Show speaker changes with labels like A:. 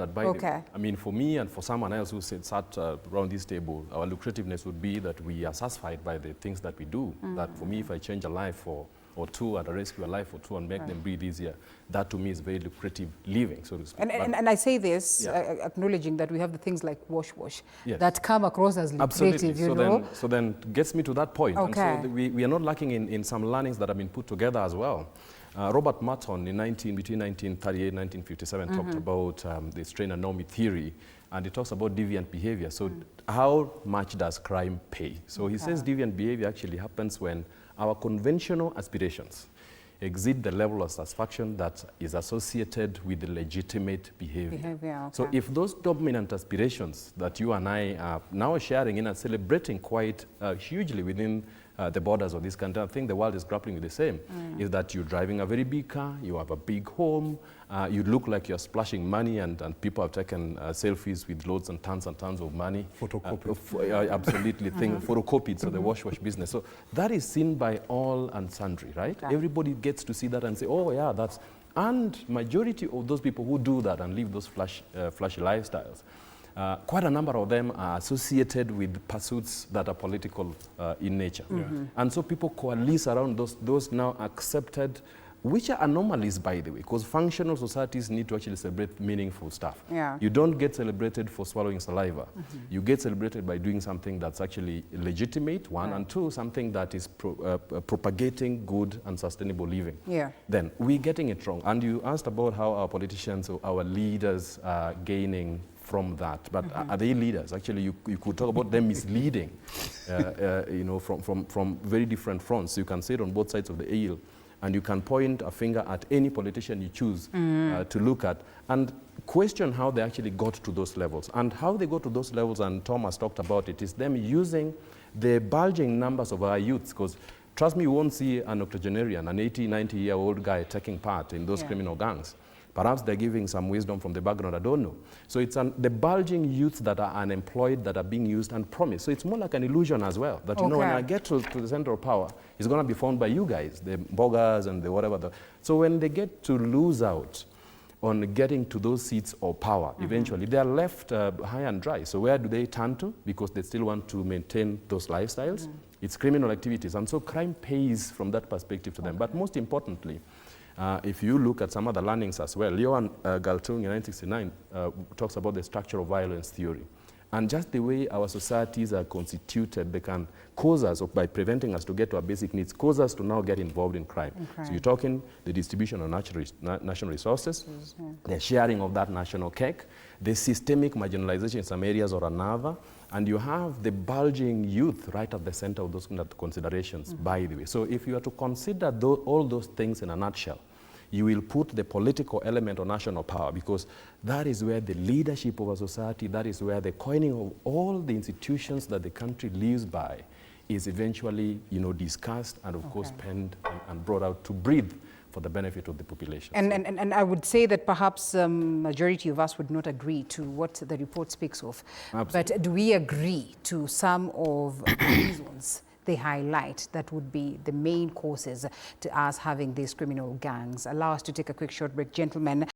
A: standard, by the way. I mean, for me and for someone else who sat around this table, our lucrativeness would be that we are satisfied by the things that we do. That for me, if I change a life or two and I rescue a life or two and make them breathe easier, that to me is very lucrative living, so to speak.
B: And I say this, acknowledging that we have the things like wash that come across as lucrative, you know.
A: So then it gets me to that point. And so we are not lacking in some learnings that have been put together as well. Robert Merton between 1938 and 1957 talked about the strain and normie theory, and he talks about deviant behavior. So how much does crime pay? So he says deviant behavior actually happens when our conventional aspirations exceed the level of satisfaction that is associated with the legitimate behavior. So if those dominant aspirations that you and I are now sharing in and celebrating quite hugely within the borders of this country, I think the world is grappling with the same, is that you're driving a very big car, you have a big home, you look like you're splashing money, and people have taken selfies with loads and tons of money. Photocopied. Absolutely, photocopied, so the wash business. So that is seen by all and sundry, right? Everybody gets to see that and say, oh yeah, that's... And majority of those people who do that and live those flashy lifestyles, quite a number of them are associated with pursuits that are political in nature. And so people coalesce around those now accepted, which are anomalies, by the way, because functional societies need to actually celebrate meaningful stuff. You don't get celebrated for swallowing saliva. You get celebrated by doing something that's actually legitimate, one, and two, something that is propagating good and sustainable living. Then we're getting it wrong. And you asked about how our politicians or our leaders are gaining from that, but are they leaders? Actually, you could talk about them misleading, you know, from very different fronts. You can say it on both sides of the aisle, and you can point a finger at any politician you choose to look at and question how they actually got to those levels. And how they got to those levels, and Thomas talked about it, is them using the bulging numbers of our youths, because trust me, you won't see an octogenarian, an 80, 90-year-old guy taking part in those criminal gangs. Perhaps they're giving some wisdom from the background, I don't know. So it's the bulging youths that are unemployed that are being used and promised. So it's more like an illusion as well, that you know, when I get to the center of power, it's going to be found by you guys, the boggers and the whatever. So when they get to lose out on getting to those seats of power, eventually they are left high and dry. So where do they turn to? Because they still want to maintain those lifestyles. It's criminal activities. And so crime pays from that perspective to them. But most importantly, if you look at some other learnings as well, Johan Galtung in 1969 talks about the structural violence theory. And just the way our societies are constituted, they can cause us, or by preventing us to get to our basic needs, cause us to now get involved in crime. So you're talking the distribution of national resources, the sharing of that national cake, the systemic marginalization in some areas or another, and you have the bulging youth right at the center of those considerations, by the way. So if you are to consider all those things in a nutshell, you will put the political element of national power, because that is where the leadership of a society, that is where the coining of all the institutions that the country lives by is eventually, you know, discussed and of course penned and brought out to breathe for the benefit of the population.
B: And I would say that perhaps majority of us would not agree to what the report speaks of. Absolutely. But do we agree to some of the reasons they highlight that would be the main causes to us having these criminal gangs? Allow us to take a quick short break, gentlemen.